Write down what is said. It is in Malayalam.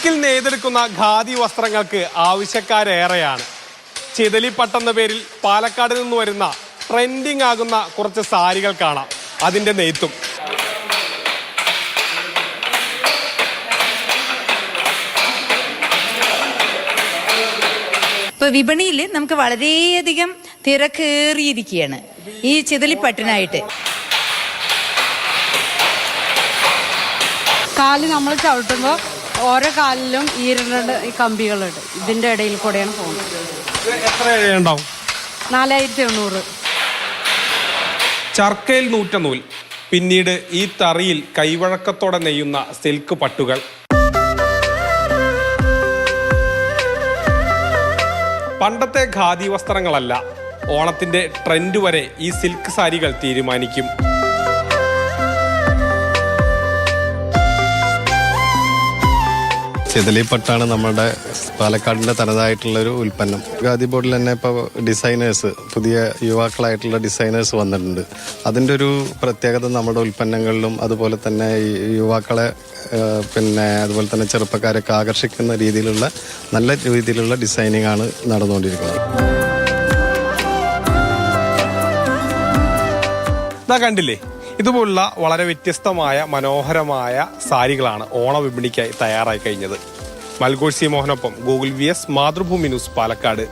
സിൽക്കിൽ നെയ്തെടുക്കുന്ന ഖാദി വസ്ത്രങ്ങൾക്ക് ആവശ്യക്കാരേറെയാണ്. ചിതലിപ്പട്ടെന്ന പേരിൽ പാലക്കാട് നിന്ന് വരുന്ന ട്രെൻഡിങ് ആകുന്ന കുറച്ച് സാരികൾ കാണാം. അതിന്റെ നെയ്ത്തും ഇപ്പൊ വിപണിയിൽ നമുക്ക് വളരെയധികം തിരക്കേറിയിരിക്കുകയാണ് ഈ ചിതലിപ്പട്ടിനായിട്ട്. കാല് നമ്മൾ ചവിട്ടുമ്പോൾ ഓരോ കാലിലും ഈ കമ്പികളുണ്ട്. ഇതിന്റെ ഇടയിൽ കൂടെയാണ് പോകുന്നത്. എത്ര ഉണ്ടാവും? 4800. ചർക്കയിൽ നൂറ്റ നൂൽ, പിന്നീട് ഈ തറിയിൽ കൈവഴക്കത്തോടെ നെയ്യുന്ന സിൽക്ക് പട്ടുകൾ. പണ്ടത്തെ ഖാദി വസ്ത്രങ്ങളല്ല, ഓണത്തിന്റെ ട്രെൻഡ് വരെ ഈ സിൽക്ക് സാരികൾ തീരുമാനിക്കും. ചിതലിപ്പട്ടാണ് നമ്മുടെ പാലക്കാടിൻ്റെ തനതായിട്ടുള്ളൊരു ഉൽപ്പന്നം. ഖാദി ബോർഡിൽ തന്നെ ഇപ്പോൾ ഡിസൈനേഴ്സ്, പുതിയ യുവാക്കളായിട്ടുള്ള ഡിസൈനേഴ്സ് വന്നിട്ടുണ്ട്. അതിൻ്റെ ഒരു പ്രത്യേകത നമ്മുടെ ഉൽപ്പന്നങ്ങളിലും അതുപോലെ തന്നെ യുവാക്കളെ അതുപോലെ തന്നെ ചെറുപ്പക്കാരൊക്കെ ആകർഷിക്കുന്ന രീതിയിലുള്ള നല്ല രീതിയിലുള്ള ഡിസൈനിങ് ആണ് നടന്നുകൊണ്ടിരിക്കുന്നത്. കണ്ടില്ലേ, ഇതുപോലുള്ള വളരെ വ്യത്യസ്തമായ മനോഹരമായ സാരികളാണ് ഓണവിപണിക്കായി തയ്യാറായി കഴിഞ്ഞത്. മൽഗോഷ് സി മോഹനൊപ്പം Google VS, Mathrubhumi news, Palakkad.